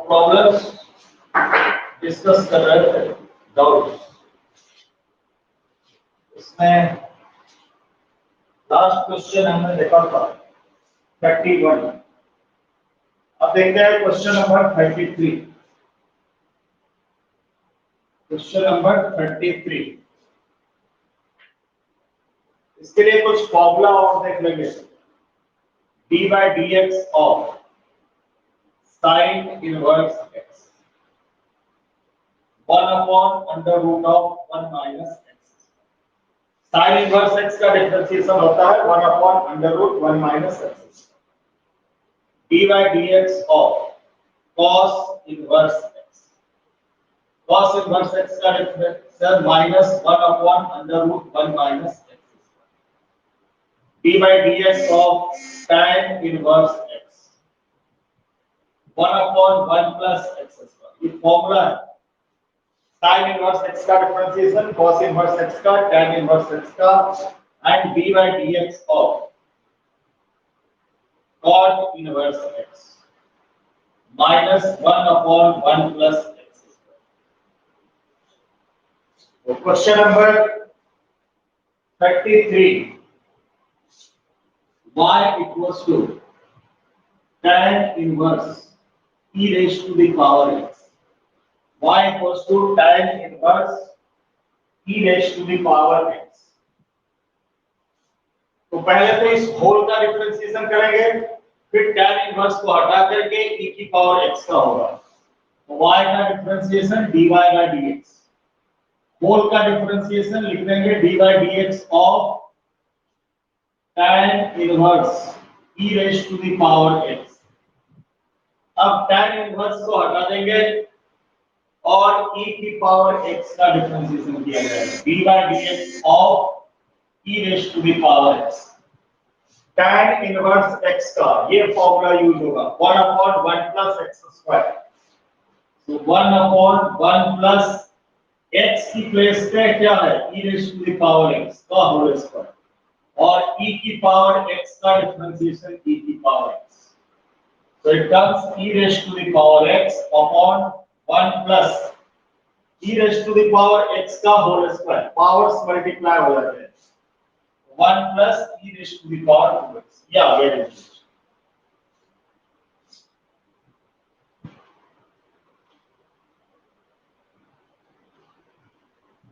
Problems discuss कर रहे थे, डाउट इसमें लास्ट क्वेश्चन हमने देखा था 31। अब देखते हैं क्वेश्चन नंबर 33। क्वेश्चन नंबर 33, इसके लिए कुछ फॉर्मूला और देख लेंगे। d by dx of sin inverse x 1 upon under root of 1 minus x। sin inverse x का डिफरेंशिएशन होता है 1 upon under root 1 minus x। d by dx of cos inverse x, cos inverse x का differentiation minus 1 upon under root 1 minus x। d by dx of tan inverse x 1 upon 1 plus x square। ये formula है sin inverse x का differentiation, cos inverse x का, tan inverse x का, and d by dx of cot inverse x minus 1 upon 1 plus x square। तो question number 33, y equals to tan inverse e raised to the power x, y equals to tan inverse e raised to the power x। तो पहले तो इस whole का differentiation करेंगे, फिर tan inverse को हटा करके e की पावर x का होगा। तो y का differentiation dy by dx, whole का डिफरेंशिएशन लिख देंगे dy by dx of tan inverse e raised to the power x। अब tan इनवर्स को हटा देंगे और e की पावर x का डिफरेंशिएशन किया जाएगा d by dx of e raised to the power x। tan inverse x का ये फॉर्मूला यूज होगा 1 upon 1 plus x square। तो 1 upon 1 plus x की प्लेस पे क्या है e raised to the power x का होल स्क्वायर, और e की पावर x का डिफरेंशिएशन e की power x। So it comes e raised to the power x upon 1 plus e raised to the power x का whole square, powers multiply हो जाते हैं, 1 plus e raised to the power 2x। या very good.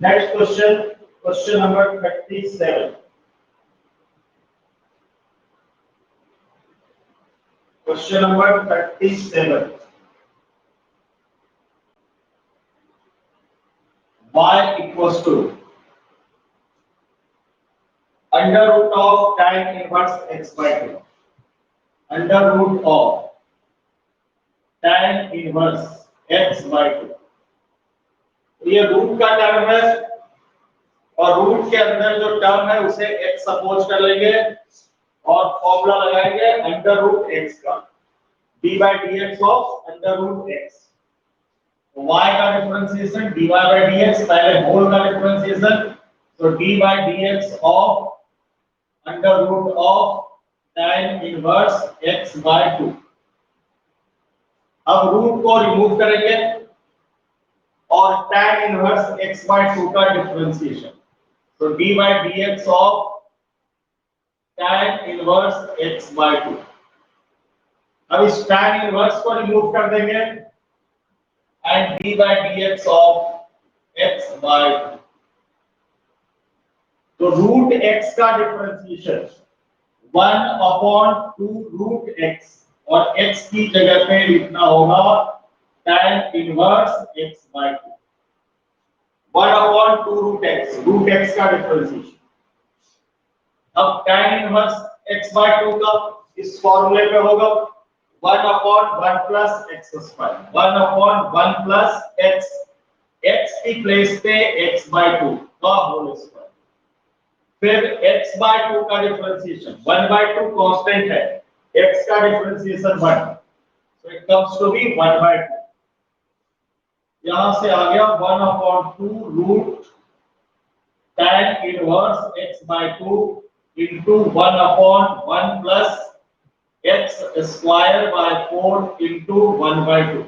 Next question, question number 37। Question number 37, y equals to under root of tan inverse x by 2, under root of tan inverse x by 2। ये root का term है और root के अंदर जो term है उसे x सपोज कर लेंगे और फॉर्मूला लगाएंगे अंडर रूट x का, d by dx of under root x। y का डिफरेंशिएशन dy by dx, पहले होल का डिफरेंशिएशन, तो d by dx of under root of tan inverse x by 2। अब रूट को रिमूव करेंगे और tan इनवर्स x by 2 का differentiation, तो d by dx of tan inverse x by 2। अब इस tan इनवर्स को रिमूव कर देंगे and d by dx of x by 2। तो रूट x का डिफरेंशिएशन 1 upon 2 रूट x, और x की जगह पे लिखना होगा tan inverse x by 2। 1 upon 2 root x का डिफरेंशिएशन। अब tan इनवर्स x by 2 का इस फॉर्मूले पे होगा 1 upon 1 plus x square, 1 upon 1 plus x, x की प्लेस पे x by 2 का होल स्क्वायर, फिर x by 2 का डिफरेंशिएशन 1 by 2 कांस्टेंट है, x का differentiation 1, so it comes to be 1 by 2। यहां से आ गया 1 upon 2 root tan inverse x by 2 into 1 upon 1 plus x square by 4 into 1 by 2।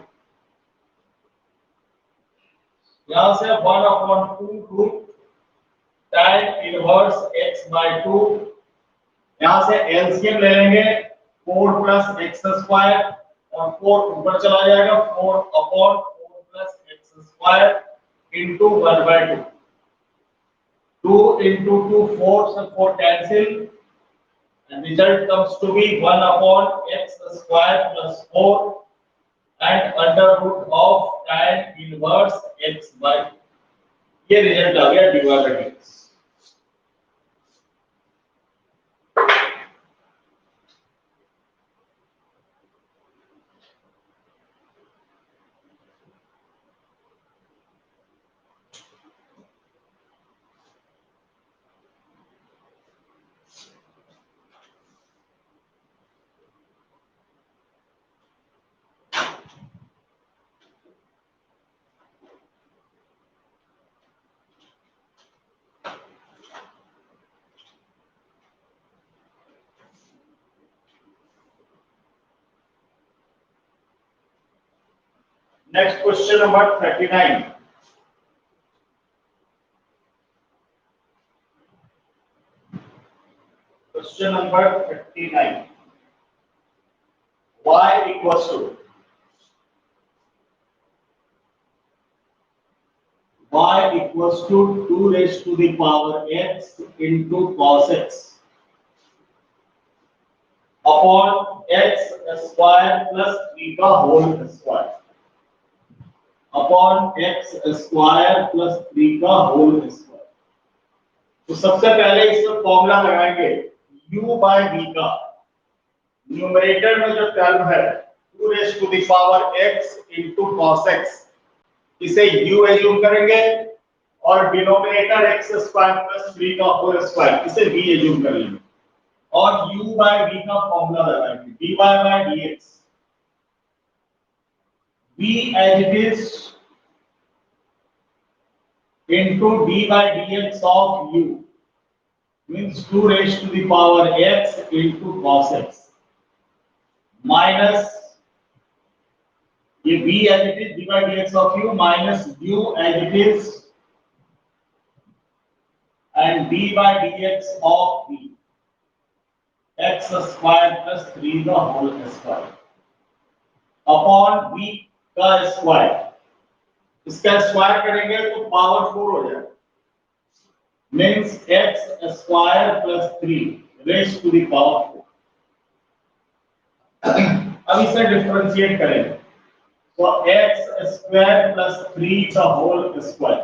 यहां से 1/2 root tan inverse x by 2, यहां से एलसीएम ले लेंगे 4 प्लस एक्स स्क्वायर और 4 ऊपर चला जाएगा 4/4 plus x square into 1/2, 2 into 2 4 so 4 cancel and result comes to be 1 upon x square plus 4 and under root of tan inverse x by 2. ये result आ गया dy by dx. Next question number 39. Question number 39. Y equals to y equals to 2 raised to the power x into cos x upon x square plus 3 का whole square upon x square plus 3 का whole square. तो सबसे पहले इसमें formula लगाएंगे u by v का. Numerator में जो टर्म है 2 raised to the power x into cos x, इसे u एज्यूम करेंगे और डिनोमिनेटर x स्क्वायर प्लस 3 का होल स्क्वायर इसे v एज्यूम कर लेंगे और u by v का फॉर्मूला लगाएंगे dy by dx. v as it is into d by dx of u means 2 raised to the power x into cos x minus ये v as it is d by dx of u minus u as it is and d by dx of v x square plus 3 the whole square upon v का square. इसका square करेंगे तो power 4 हो जाएगा means x square plus 3 raise to the power 4. अब इसे differentiate करेंगे तो x स्क्वायर प्लस 3 का होल स्क्वायर.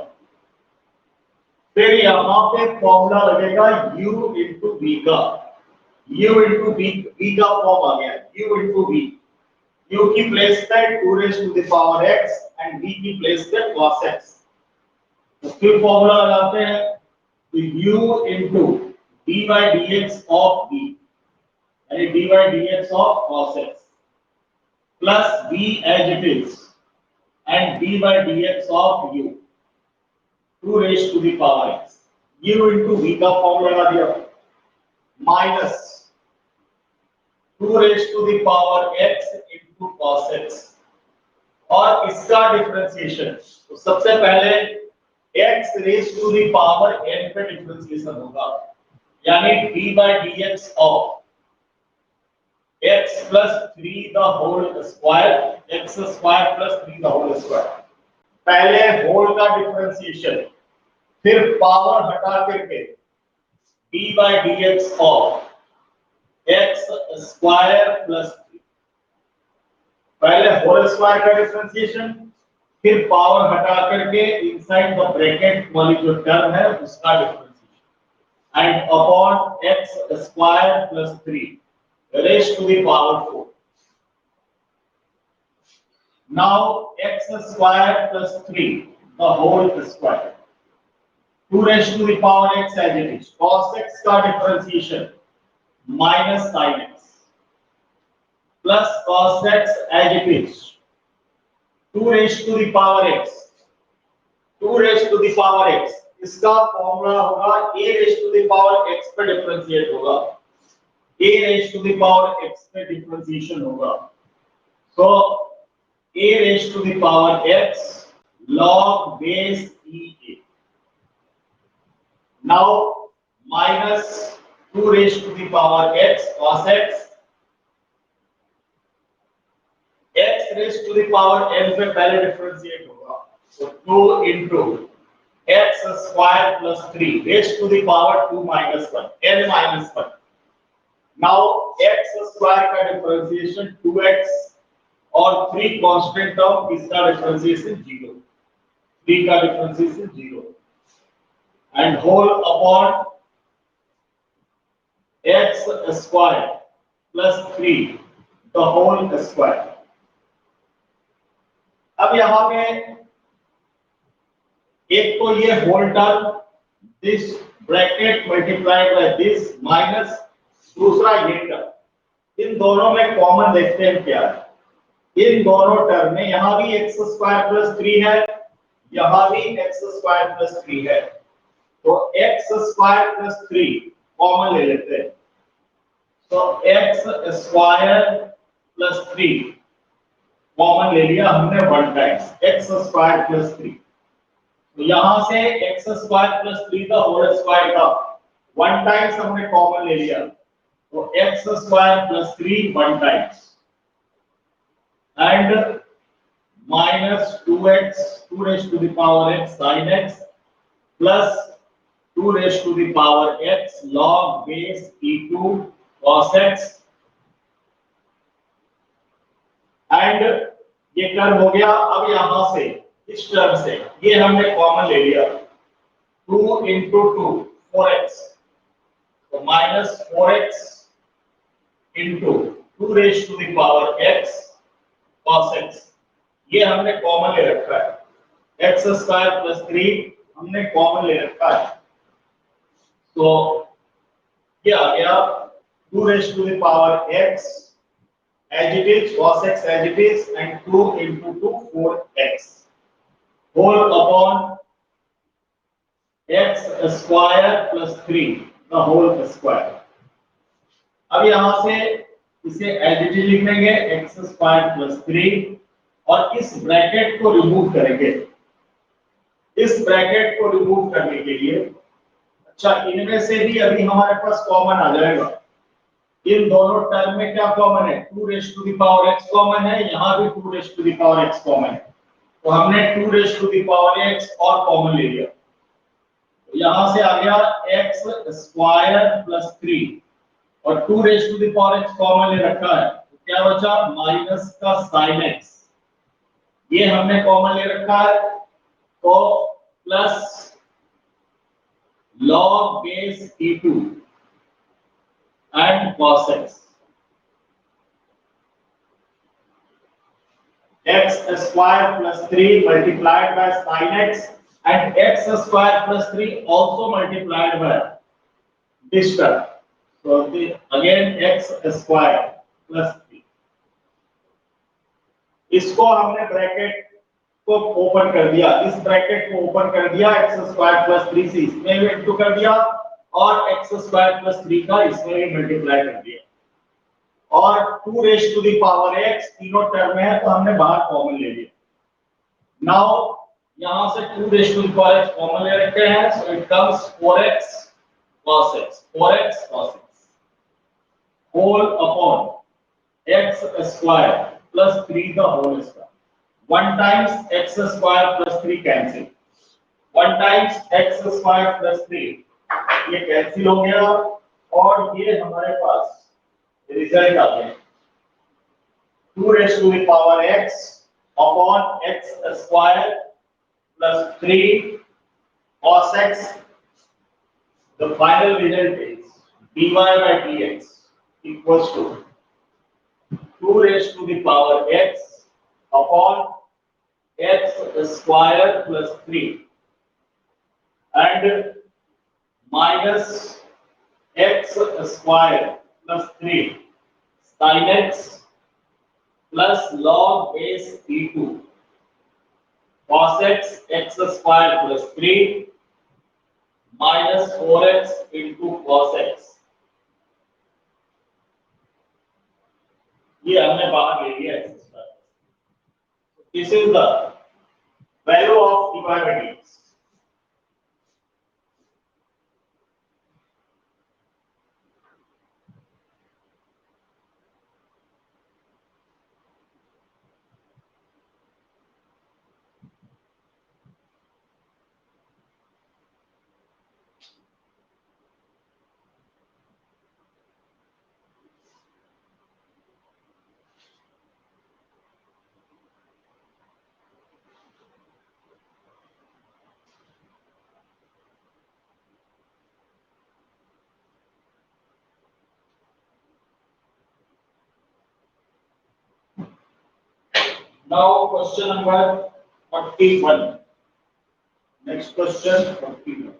फिर यहां पे फॉर्मूला लगेगा u into v का. u into v का फॉर्म आ गया u into v. u की प्लेस पे 2 raised to the power x and v की प्लेस पे cos x. तो फिर फॉर्मूला लगाते हैं तो u into d by dx of v यानी d by dx of cos x plus v as it is and d by dx of u 2 raised to the power x. u into v का formula लगा दिया minus 2 raised to the power x into cos x और इसका differentiation. तो सबसे पहले x raised to the power n पे differentiation होगा यानी d by dx of x plus 3 the whole square x square plus 3 the whole square. पहले whole का डिफरेंशिएशन फिर पावर हटा करके d by dx of x square plus 3. पहले whole square का डिफरेंशिएशन फिर पावर हटा करके इनसाइड द ब्रैकेट वाली जो टर्म है उसका differentiation and upon x square plus 3 raise to the power 4. Now x square plus 3 the whole square 2 raised to the power x as it is. cos x का differentiation minus sin x plus cos x as it is 2 raised to the power x 2 raised to the power x. इसका formula होगा a raised to the power x पे differentiate होगा a raised to the power x पे differentiation होगा. So a raised to the power x log base EA. Now minus 2 raised to the power x cos x, x raised to the power n पे पहले differentiate होगा, so 2 into x square plus 3 raised to the power 2 minus 1, n minus 1. Now x square का differentiation 2x और 3 constant term, इसका differentiation 0, 3 का differentiation 0 and whole upon x square plus 3 the whole square. अब यहां पे एक तो ये whole term this bracket multiplied by this minus दूसरा ये टर्म, इन दोनों में कॉमन देखते हैं क्या है। इन दोनों टर्म में यहां भी x स्क्वायर प्लस 3 है, यहां भी x स्क्वायर प्लस 3 है, तो x स्क्वायर प्लस 3 कॉमन ले लेते हैं, तो x स्क्वायर प्लस 3 कॉमन ले लिया हमने 1 टाइम्स x स्क्वायर प्लस 3, तो यहां से x स्क्वायर प्लस 3 का होल स्क्वायर था 1 टाइम्स हमने कॉमन ले लिया, तो x square plus 3 1 times and minus 2x 2 raised to the power x sin x plus 2 raised to the power x log base e2 cos x and ये term हो गया। अब यहां से इस टर्म से ये हमने कॉमन ले लिया 2 into 2 4x, तो minus 4x into 2 raised to the power x cos x, ये हमने कॉमन ले रखा है, x स्क्वायर प्लस 3 हमने कॉमन ले रखा है, तो ये आ गया 2 raised to the power x as it is cos x as it is and 2 into 2 4x whole upon x square plus 3 the whole square। अब यहां से इसे एज इट इज लिख लेंगे x स्क्वायर प्लस 3 और इस ब्रैकेट को remove करेंगे। इस ब्रैकेट को रिमूव करने के लिए अच्छा इनमें से भी अभी हमारे पास कॉमन आ जाएगा, इन दोनों टर्म में क्या कॉमन है 2 raise to the power x common है, यहां भी 2 raise to the power x common है, तो हमने 2 raise to the power x और कॉमन ले लिया, तो यहां से आ गया x स्क्वायर प्लस 3 और 2 raise to the power x common ले रखा है, तो क्या बचा माइनस का sin x, ये हमने कॉमन ले रखा है, तो plus log base e2 and cos x, x square plus 3 multiplied by sin x and x square plus 3 also multiplied by this term, so again x square plus 3, इसको हमने bracket को open कर दिया, इस ब्रैकेट को open कर दिया, x square plus 3 से इसमें भी इंटू कर दिया और x स्क्वायर प्लस 3 का इसमें भी मल्टीप्लाई कर दिया और 2 raise to the power x तीनों टर्म में है तो हमने बाहर कॉमन ले लिया। नाउ यहां से 2 raise to the power x common ले रखते हैं, so it comes 4x cos x 4x cos x whole upon x square plus 3 का whole square, 1 times x square plus 3 cancel, 1 times x square plus 3 ये cancel हो गया और ये हमारे पास रिजल्ट आ गया 2 raised to the power x upon x square plus 3 cos x, the final result is dy by dx equals to 2 raised to the power x upon x square plus 3 and minus x square plus 3 sin x plus log base e2 cos x x square plus 3 minus 4x into cos x, ये हमने बाहर ले लिया x square. This is the value of dy by dx. Now question number 41. Next question 41.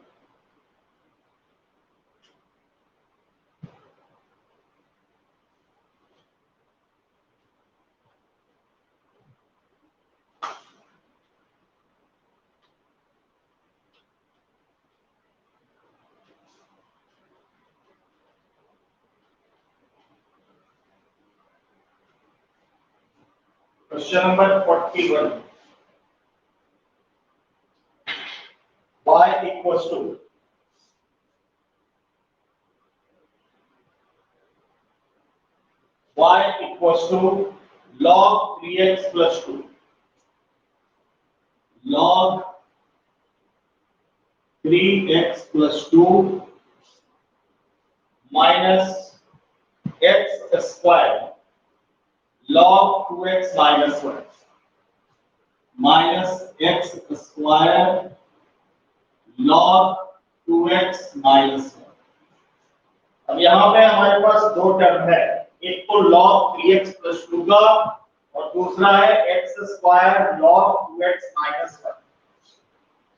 Question number 41. Y equals to log 3x plus 2. Log 3x plus 2 minus x square log 2x minus 1 minus x square log 2x minus 1. अब यहाँ पे हमारे पास दो term है, एक तो log 3x plus 2 का और दूसरा है x square log 2x minus 1.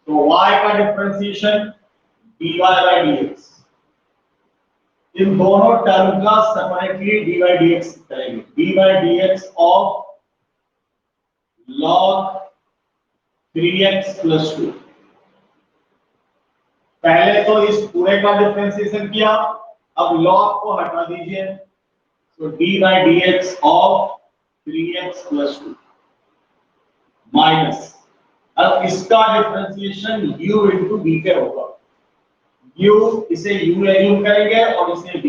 तो y का डिफरेंशिएशन dy by dx. इन दोनों टर्म का सेपरेटली dy dx करेंगे. dy dx of log 3x plus 2. पहले तो इस पूरे का डिफरेंशिएशन किया, अब log को हटा दीजिए, तो dy dx of 3x plus 2 minus, अब इसका डिफरेंशिएशन u into b पे होगा. u इसे u एज्यूम करेंगे और इसे b,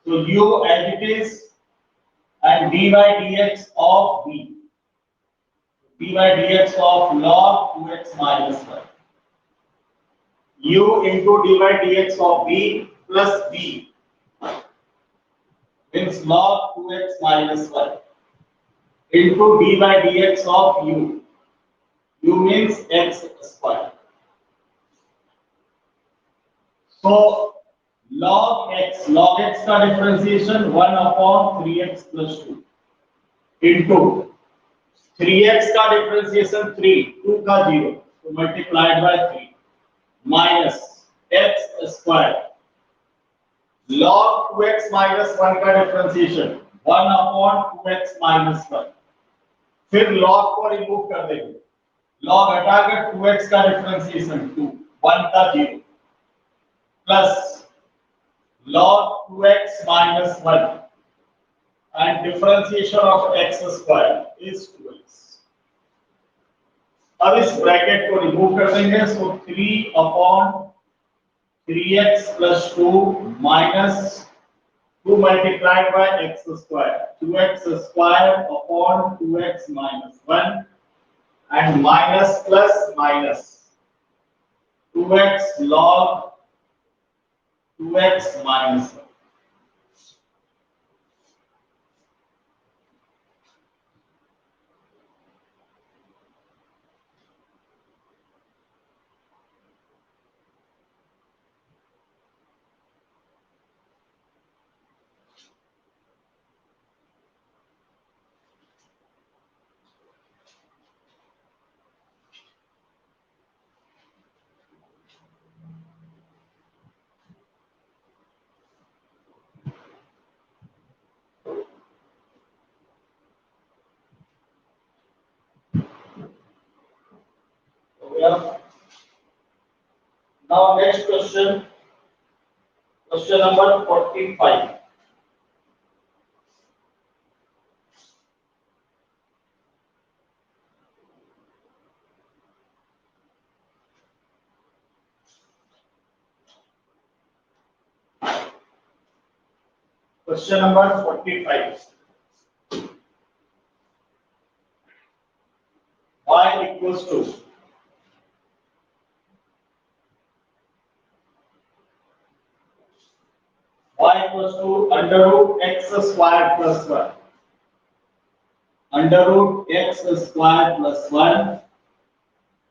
तो u as it is and dy dx of b, dy dx of log 2x minus 1, u into dy dx of b plus b means log 2x minus 1 into dy dx of u, u means x square. So log x का differentiation 1 upon 3x plus 2 into 3x का differentiation 3, 2 का 0, तो multiplied by 3 minus x square log 2x minus 1 का differentiation 1 upon 2x minus 1, फिर log को remove कर देंगे, log हटा के 2x का डिफरेंशिएशन 2, 1 का 0 plus log 2x minus 1 and differentiation of x square is 2x. अब इस ब्रैकेट को रिमूव कर देंगे, सो 3 upon 3x plus 2 minus 2 multiplied by x square, 2x square upon 2x minus 1 and minus plus minus 2x log 2x minus 1. Now next question, question number 45. Question number 45. Y equals to under root x squared plus 1. Under root x squared plus 1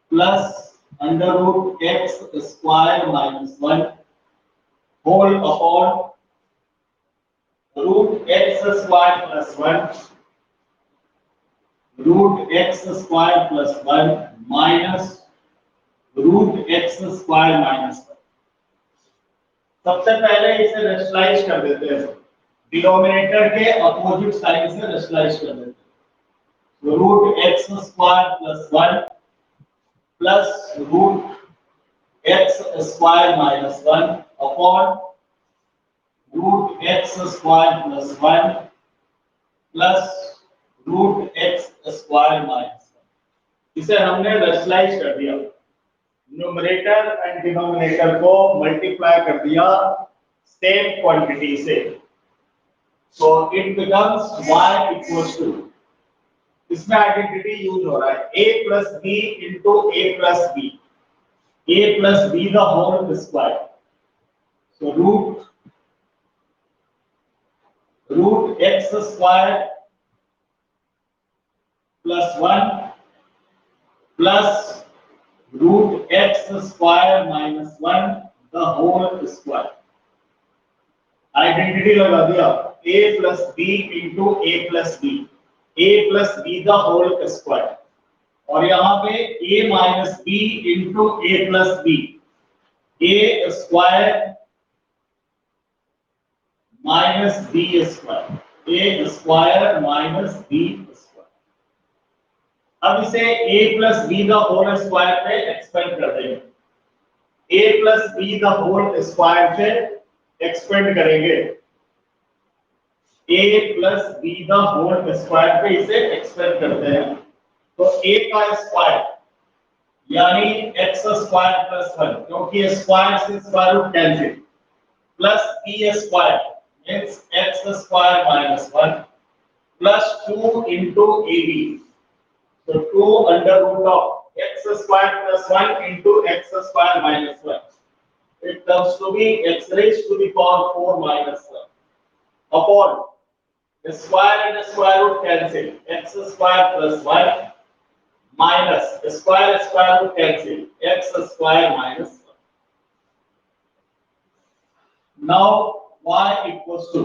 plus under root x squared minus 1 whole upon root x squared plus 1 root x squared plus 1 minus root x squared minus 1. सबसे पहले इसे rationalise कर देते हैं, denominator के opposite sign से rationalise कर देते हैं। तो root x square plus 1 plus root x square minus 1 upon root x square plus 1 plus root x square minus 1। इसे हमने रेशनलाइज कर दिया, न्यूमरेटर एंड डिनोमिनेटर को मल्टीप्लाई कर दिया सेम क्वांटिटी से, so it becomes y equals to, इसमें identity use हो रहा है a plus b into a plus b, a plus b the whole square, so root x square plus 1 plus root x square minus 1 the whole square। Identity लगा दिया a plus b into a plus b the whole square, और यहाँ पे a minus b into a plus b, a square minus b square, a square minus b square। अब इसे a plus b the whole square पे expand कर देंगे, a plus b the whole square पे expand करेंगे, a plus b the whole square पे इसे expand करते हैं, तो a का स्क्वायर यानी x स्क्वायर प्लस 1, क्योंकि स्क्वायर से square root cancel, plus b square means x square minus 1 plus 2 into ab, so 2 under root of x square plus 1 into x square minus 1, it comes to be x raised to the power 4 minus 1 upon the square and square root cancel, x square plus 1 minus the square root cancel, x square minus 1. Now y equals to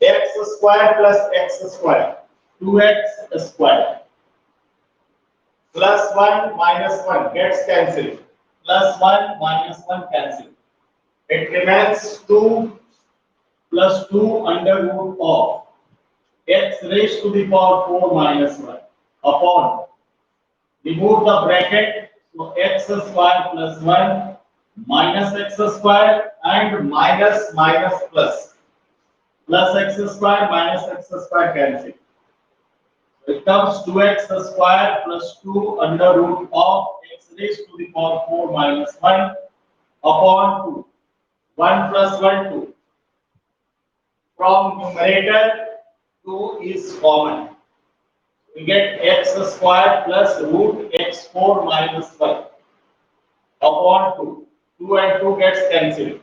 x square plus x square, 2x square plus 1 minus 1 gets cancelled, plus 1 minus 1 cancelled, it remains 2 plus 2 under root of x raised to the power 4 minus 1 upon, remove the bracket, so x square plus 1 minus x square and minus plus x square minus x square cancel, it comes 2x square plus 2 under root of x raised to the power 4 minus 1 upon 2, 1 plus 1 2, from numerator 2 is common, we get x square plus root x4 minus 1 upon 2, 2 and 2 gets cancelled,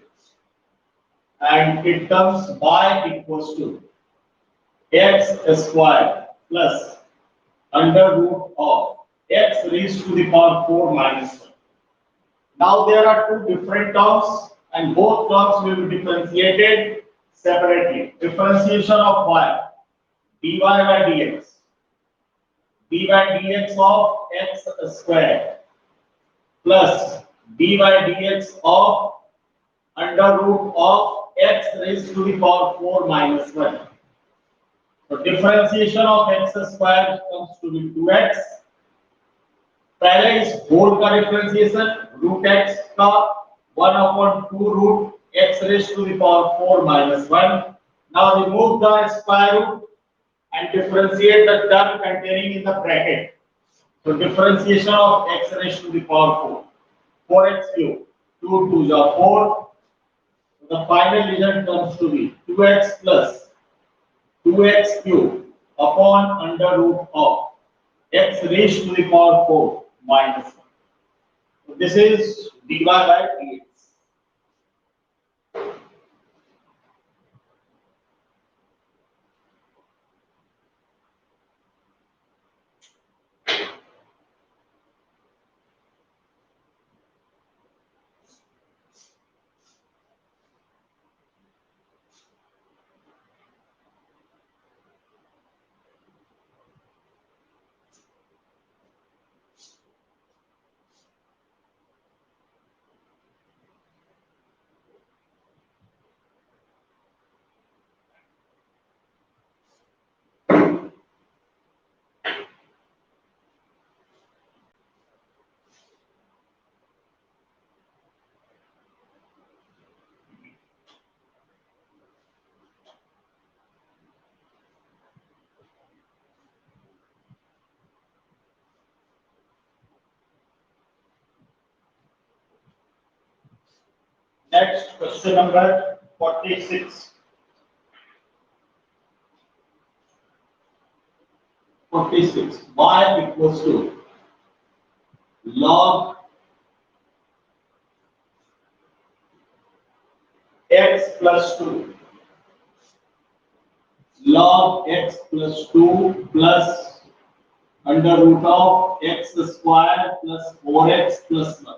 and it comes y equals to x square plus under root of x raised to the power 4 minus 1. Now there are two different terms and both terms will be differentiated separately. Differentiation of y, dy by dx, dy dx of x square plus dy dx of under root of x raised to the power 4 minus 1. So differentiation of x square comes to be 2x. पहले इस whole का differentiation root x का 1/2 root x raised to the power 4 minus 1. Now remove the square root and differentiate the term containing in the bracket. So differentiation of x raised to the power 4, 4x cube, 2 2 is 4. The final result comes to be 2x plus 2x cube upon under root of x raised to the power 4 minus 1. So this is dy by dx. Next question number 46. 46. Y equals to log x plus 2. Log x plus 2 plus under root of x square plus 4x plus 1.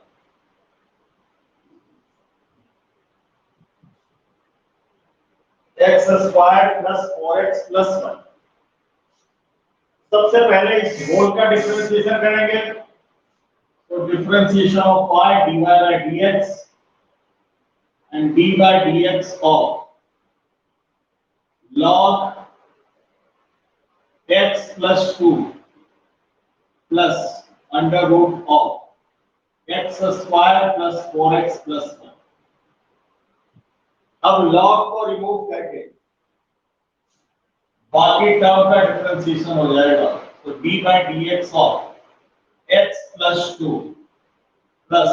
X square plus 4x plus 1. सबसे पहले इस whole का differentiation करेंगे तो differentiation of y dy by dx and d by dx of log x plus 2 plus under root of x square plus 4x plus 1. अब log को remove करके बाकी टर्म का डिफरेंशिएशन हो जाएगा तो d by dx of x plus 2 plus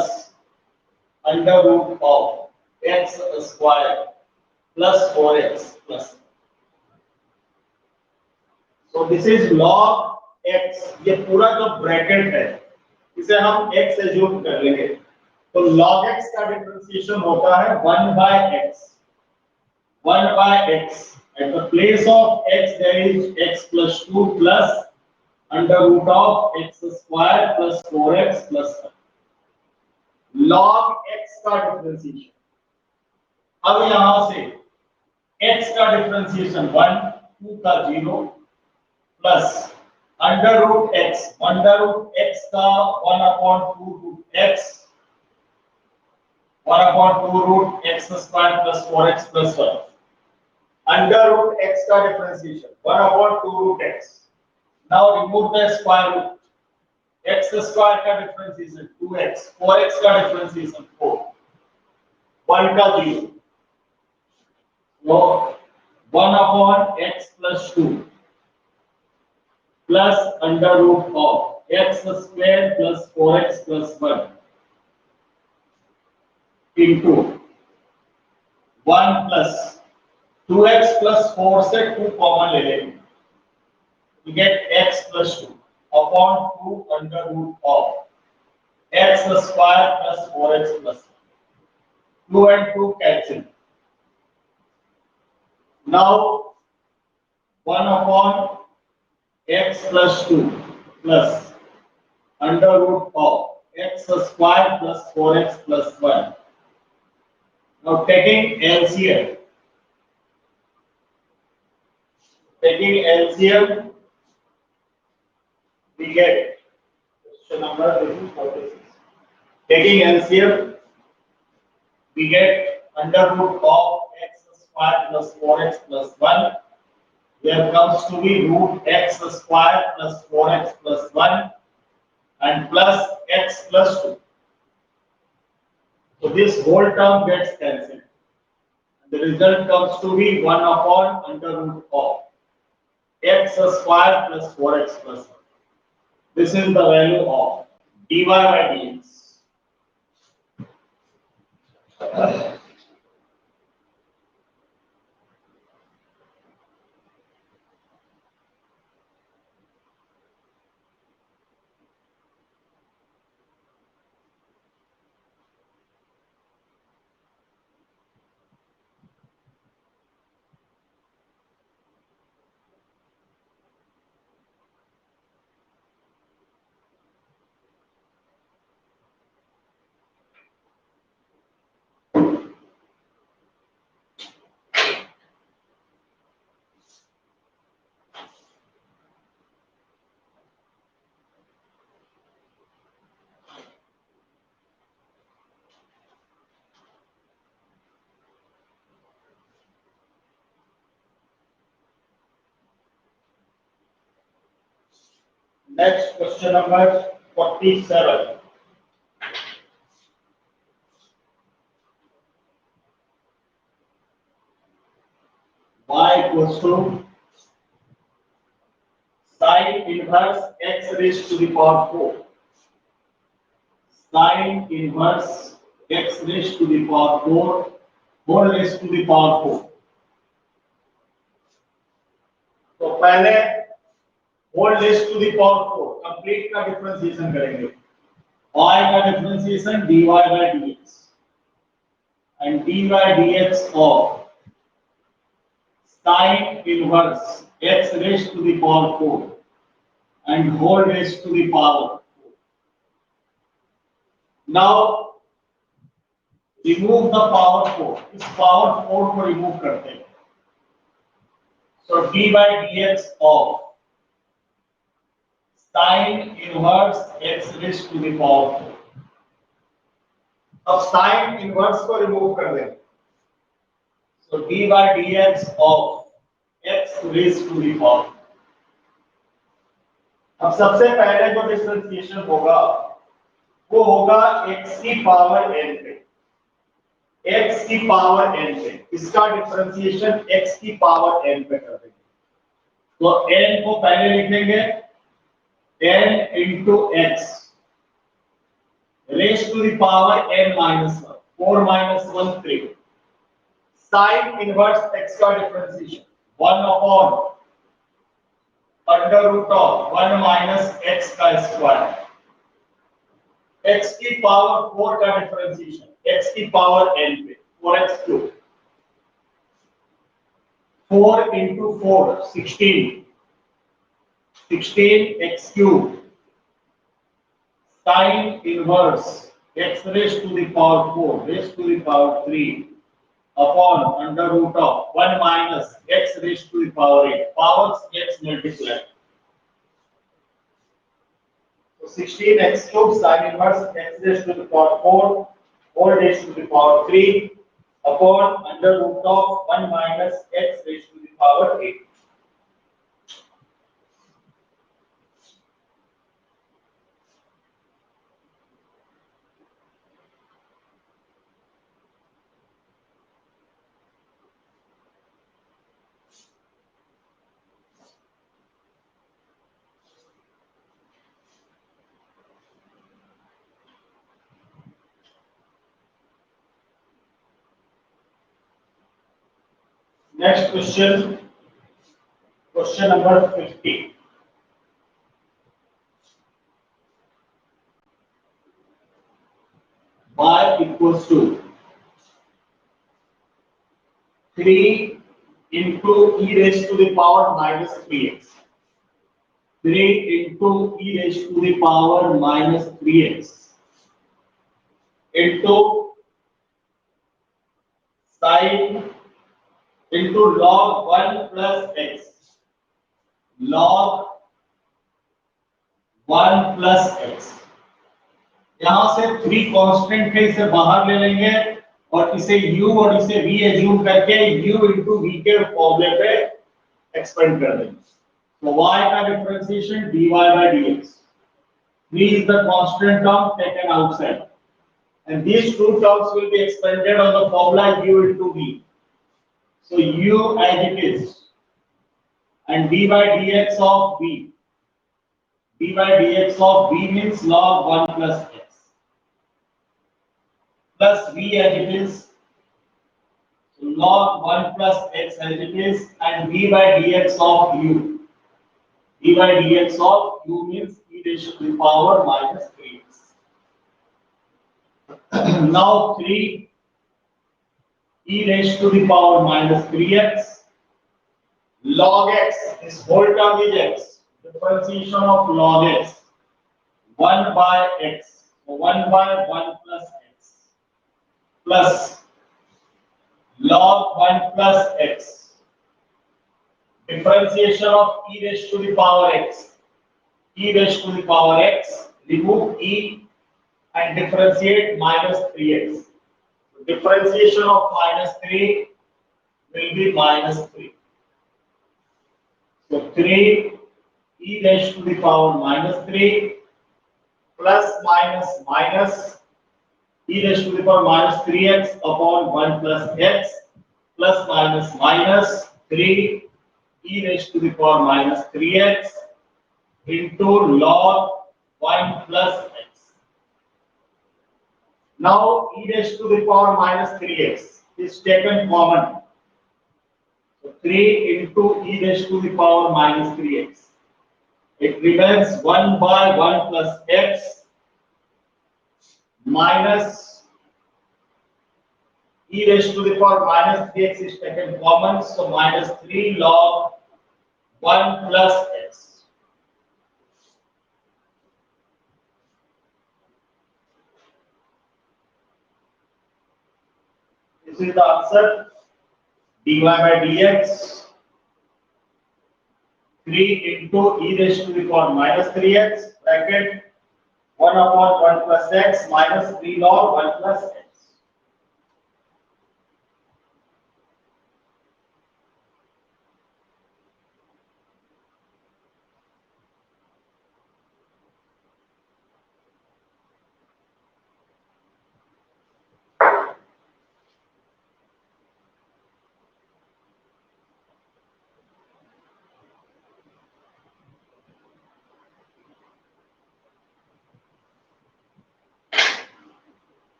under root of x square plus 4x plus 1. So this is log x. ये पूरा जो ब्रैकेट है इसे हम x एज्यूम कर लेंगे तो log x का डिफरेंशिएशन होता है 1 by x. 1 by x. At the place of x there is x plus 2 plus under root of x square plus 4x plus 1. Log x का डिफरेंशिएशन. अब यहां से x का डिफरेंशिएशन 1, 2 का 0 प्लस अंडर रूट x का 1/2 root x 1/2 root x square plus 4x plus 1 under root x का differentiation 1/2 root x. Now remove the square root x square का differentiation 2x 4x का differentiation 4 1 का 0 तो 1/x plus 2 plus under root of x square plus 4x plus 1 into 1 plus 2x plus 4 से 2 common ले लेंगे. We get x plus 2 upon 2 under root of x square plus 4x plus 1. 2 and 2 cancel. Now 1 upon x plus 2 plus under root of x square plus 4x plus 1. Now taking LCM, we get question number 46. Taking LCM, we get under root of x square plus 4x plus 1. There comes to be root x square plus 4x plus 1 and plus x plus 2. So this whole term gets cancelled. The result comes to be 1 upon under root of x square plus 4x plus 1. This is the value of dy by dx. Next question number 47. Y equals to sine inverse x raised to the power 4. Sine inverse x raised to the power 4 whole raised to the power 4. तो पहले whole raised to the power 4 complete का differentiation करेंगे. Y का differentiation dy by dx and dy dx of sine inverse x raised to the power 4 and whole raised to the power 4. Now remove the power 4. इस power 4 को remove करते हैं. So d by dx of sine inverse x raised to the power 4. अब sine inverse को remove कर दें. So d by dx of x raised to the power 4. अब सबसे पहले जो डिफरेंशिएशन होगा वो होगा x की पावर n पे. x की पावर n पे इसका डिफरेंशिएशन x की पावर n पे कर देंगे. तो n को पहले लिखेंगे n into x raised to the power n minus 1. 4 minus 1 3. Sine inverse x का differentiation 1 upon under root of 1 minus x का स्क्वायर. x की पावर 4 का डिफरेंशिएशन x की पावर n पे 4x cube. 4 into 4 16. 16x cube. Sine inverse x raised to the power 4 raised to the power 3 upon under root of 1 minus x raised to the power 8. Powers gets multiplied. So 16x cube sine inverse x raised to the power 4 whole raised to the power 3 upon under root of 1 minus x raised to the power 8. Next question, question number 50. Y equals to 3 into e raised to the power minus 3x. 3 into e raised to the power minus 3x into sine into log 1 plus x. Log 1 plus x. यहां से 3 constant है, इसे बाहर ले लेंगे और इसे u और इसे v एज्यूम करके u into v के फॉर्मूले पे एक्सपेंड कर देंगे. तो y का differentiation dy by dx. v is the constant term taken outside and these two terms will be expanded on the formula u into v. So u as it is and d by dx of v. d by dx of v means log 1 plus x plus v as it is. So log 1 plus x as it is and d by dx of u. d by dx of u means e raised to the power minus 3x. Now 3 e raised to the power minus 3x log x, this whole term is x. Differentiation of log x 1 by x. So 1 by 1 plus x plus log 1 plus x. Differentiation of e raised to the power x. E raised to the power x. Remove e and differentiate minus 3x. So differentiation of minus 3 will be minus 3. So 3 e raised to the power minus 3 plus minus minus e raised to the power minus 3x upon 1 plus x plus minus minus 3 e raised to the power minus 3x into log 1 plus x. Now e raised to the power minus 3x is taken common. So 3 into e raised to the power minus 3x. It remains 1 by 1 plus x minus e raised to the power minus 3x is taken common. So minus 3 log 1 plus x. This is the answer. dy by dx 3 into e raised to the power minus 3x bracket 1 upon 1 plus x minus 3 log 1 plus x.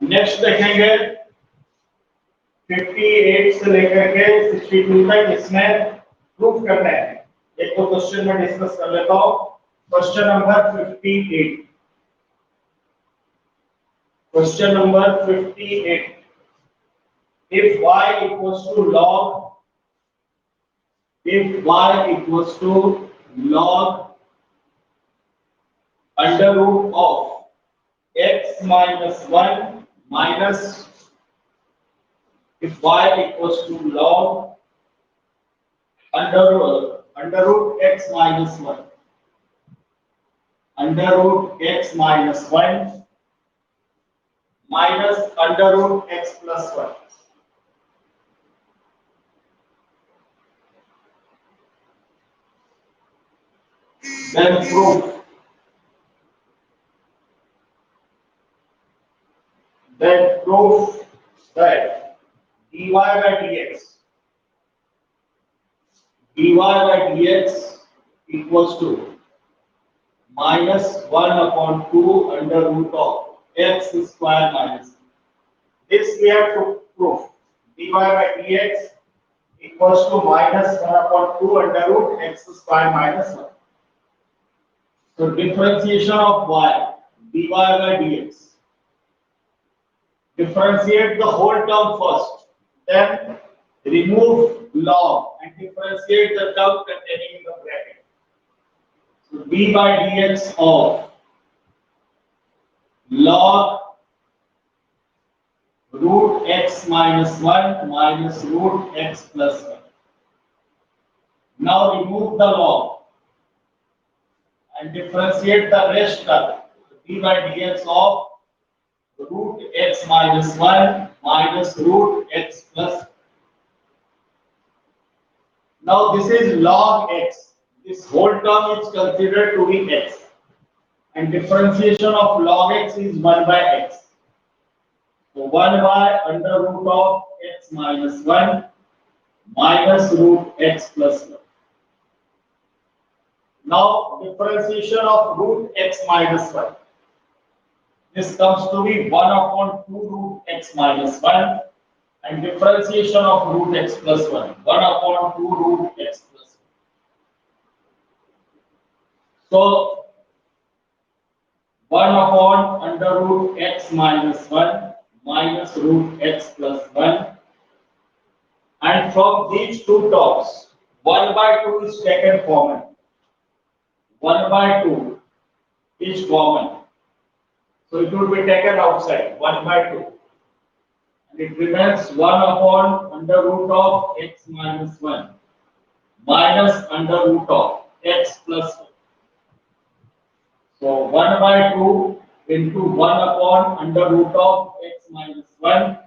Next देखेंगे 58 से लेकर के 62 तक इसमें proof करना है। एक तो क्वेश्चन में डिस्कस कर लेता हूं। Question number 58। Question number 58। If y equals to log under root of x minus 1 minus if y equals to log under root x minus 1 under root x minus 1 minus under root x plus 1. Then prove that dy by dx equals to minus 1 upon 2 under root of x square minus. This we have to prove. Dy by dx equals to minus 1 upon 2 under root x square minus 1. So differentiation of y, dy by dx. Differentiate the whole term first, then remove log and differentiate the term containing in the bracket. So d by dx of log root x minus 1 minus root x plus 1. Now remove the log and differentiate the rest term. So d by dx of root x minus 1 minus root x plus. Now this is log x. This whole term is considered to be x. And differentiation of log x is 1 by x. So 1 by under root of x minus 1 minus root x plus 1. Now differentiation of root x minus 1. This comes to be 1 upon 2 root x minus 1 and differentiation of root x plus 1. 1 upon 2 root x plus 1. So 1 upon under root x minus 1 minus root x plus 1. And from these two terms, 1 by 2 is taken common. 1 by 2 is common. So it will be taken outside, 1 by 2. And it remains 1 upon under root of x minus 1 minus under root of x plus 1. So 1 by 2 into 1 upon under root of x minus 1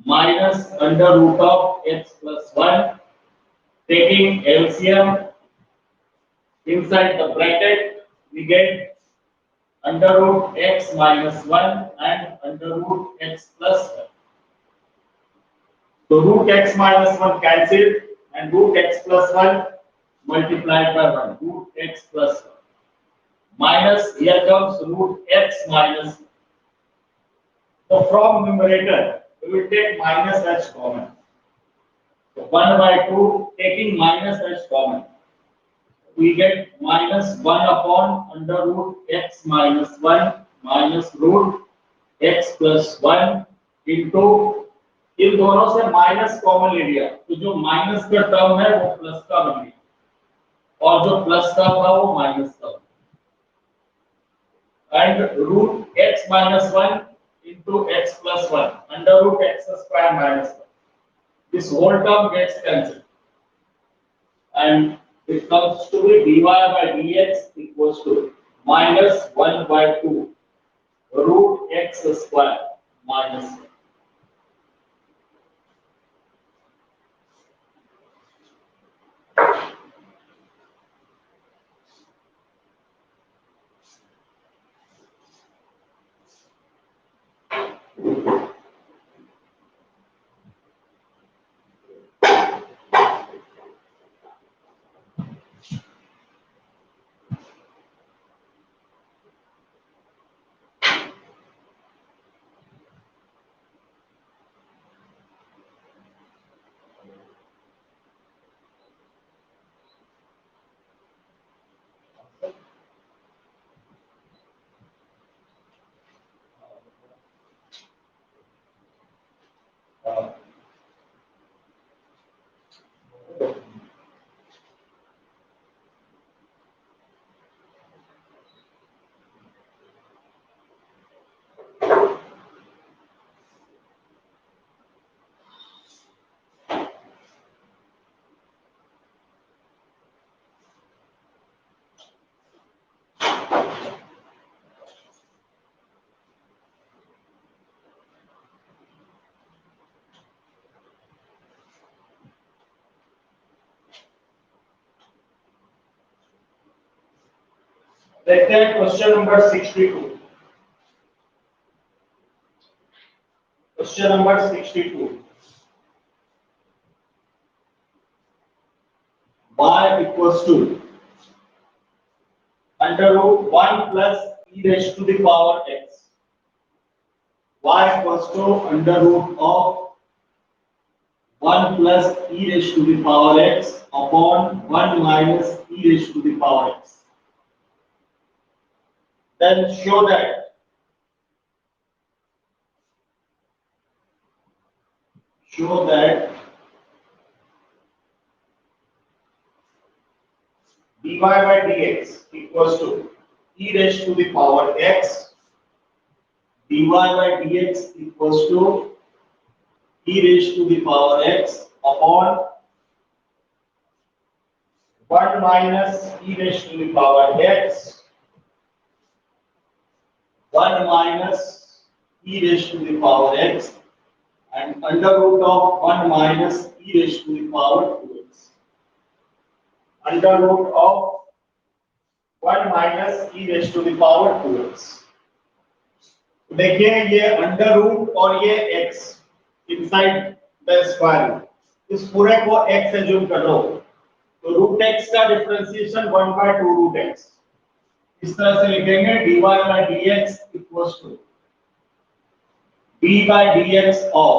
minus under root of x plus 1, taking LCM inside the bracket, we get under root x minus 1 and under root x plus 1. So root x minus 1 cancelled and root x plus 1 multiplied by 1, root x plus 1. Minus, here comes root x minus 1. So from numerator, we will take minus as common. So 1 by 2, taking minus as common, we get minus 1 upon under root x minus 1 minus root x plus 1 into, इन दोनों से minus common ले लिया तो जो minus का term है वो plus का बन गया और जो प्लस का था वो माइनस का, and root x minus 1 into x plus 1 under root x square minus 1. This whole term gets cancelled and it comes to be dy by dx equals to minus 1 by 2 root x square minus 1. देखते हैं question number 62. Question number 62. y equals to under root 1 plus e raised to the power x. Y equals to under root of 1 plus e raised to the power x upon 1 minus e raised to the power x. Then show that dy by dx equals to e raised to the power x. dy by dx equals to e raised to the power x upon 1 minus e raised to the power x, 1 minus e raised to the power x, and under root of 1 minus e raised to the power 2x. Under root of 1 minus e raised to the power 2x. देखिए ये under root और ये x inside the square, इस पूरे को x assume कर लो तो root x का डिफरेंशिएशन 1 by 2 रूट x. इस तरह से लिखेंगे dy by dx equals to d by dx of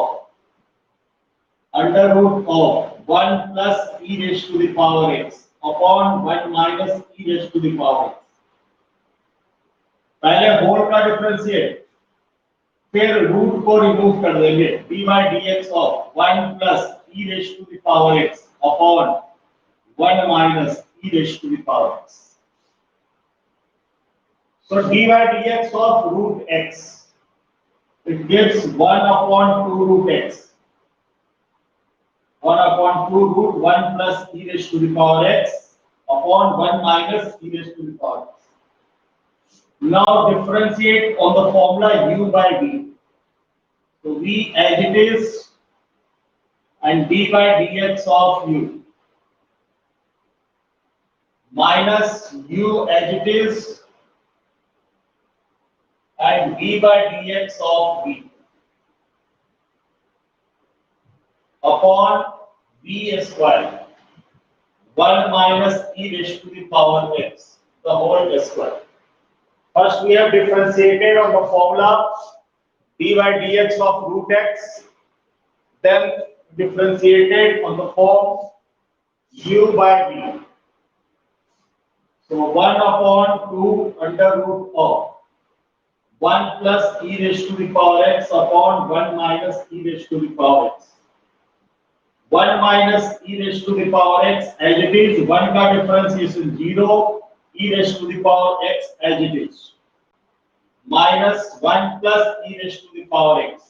under root of 1 plus e raised to the power x upon 1 minus e raised to the power x. पहले whole का differentiate फिर root को remove कर देंगे d by dx of 1 plus e raised to the power x upon 1 minus e raised to the power x. So d by dx of root x, it gives 1 upon 2 root x. 1 upon 2 root 1 plus e raised to the power x upon 1 minus e raised to the power x. Now differentiate on the formula u by v. So v as it is and d by dx of u minus u as it is and d by dx of v upon v square 1 minus e raised to the power x, the whole square. First we have differentiated on the formula d by dx of root x, then differentiated on the form u by v. So 1 upon 2 under root of 1 plus e raised to the power x upon 1 minus e raised to the power x. 1 minus e raised to the power x as it is, 1 का differentiation 0, e raised to the power x as it is, minus 1 plus e raised to the power x.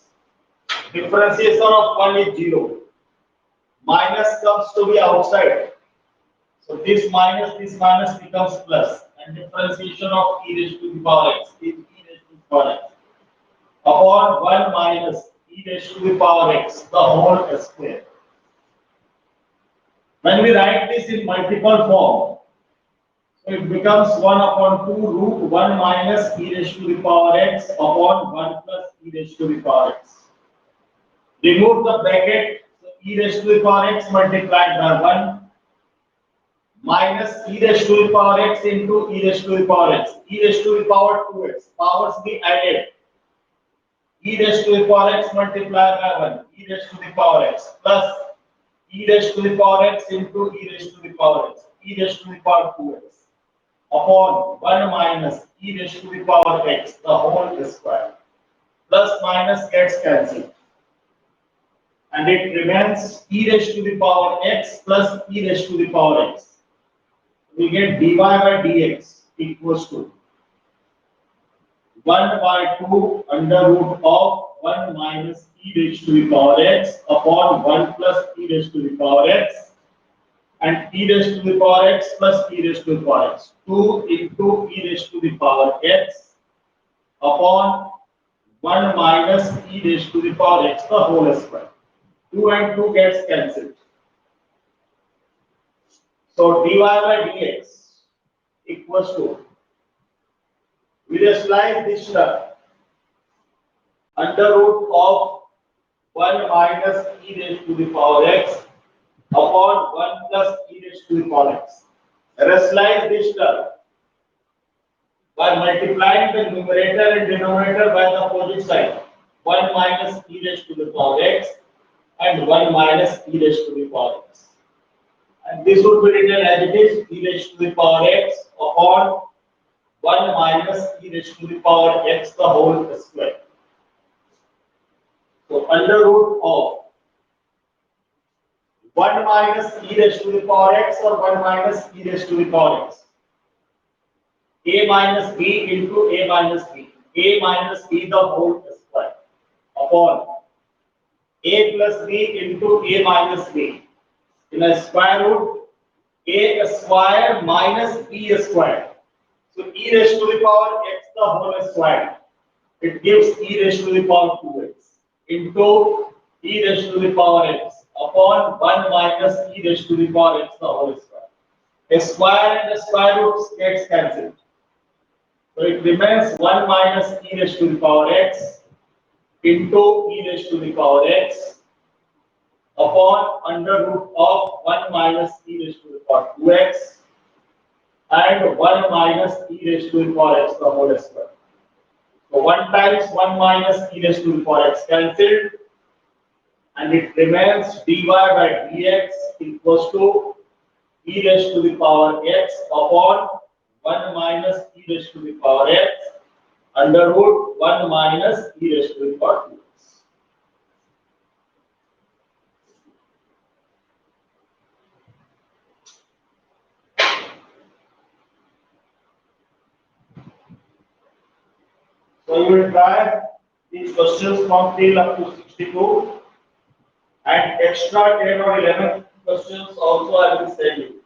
Differentiation of 1 is 0. Minus comes to be outside. So this minus becomes plus, and differentiation of e raised to the power x is e raised to the power x upon 1 minus e raised to the power x, the whole square. When we write this in multiple form, so it becomes 1 upon 2 root 1 minus e raised to the power x upon 1 plus e raised to the power x. Remove the bracket, so e raised to the power x multiplied by 1 minus e raised to the power x into e raised to the power x. E raised to the power 2x. Powers be added. E raised to the power x multiplied by 1. E raised to the power x plus e raised to the power x into e raised to the power x. E raised to the power 2x upon 1 minus e raised to the power x, the whole square. Plus minus gets cancelled. And it remains e raised to the power x plus e raised to the power x. We get dy by dx equals to 1 by 2 under root of 1 minus e raised to the power x upon 1 plus e raised to the power x, and e raised to the power x plus e raised to the power x. 2 into e raised to the power x upon 1 minus e raised to the power x, the whole square. 2 and 2 gets cancelled. So dy by dx equals to, we rationalize this term, under root of 1 minus e raised to the power x upon 1 plus e raised to the power x. Rationalize this term by multiplying the numerator and denominator by the opposite side. 1 minus e raised to the power x and 1 minus e raised to the power x. And this would be written as it is, e raised to the power x upon 1 minus e raised to the power x, the whole square. So under root of 1 minus e raised to the power x or 1 minus e raised to the power x. A minus b into a minus b. A minus b the whole square upon a plus b into a minus b. In a square root, a square minus b square. So e raised to the power x the whole square. It gives e raised to the power 2x into e raised to the power x upon 1 minus e raised to the power x the whole square. A square and a square root gets cancelled. So it remains 1 minus e raised to the power x into e raised to the power x upon under root of 1 minus e raised to the power 2x and 1 minus e raised to the power x the whole square. So 1 times 1 minus e raised to the power x cancelled, and it remains dy by dx equals to e raised to the power x upon 1 minus e raised to the power x under root 1 minus e raised to the power 2x. So you will try these questions from till up to 62, and extra 10 or 11 questions also I will send you.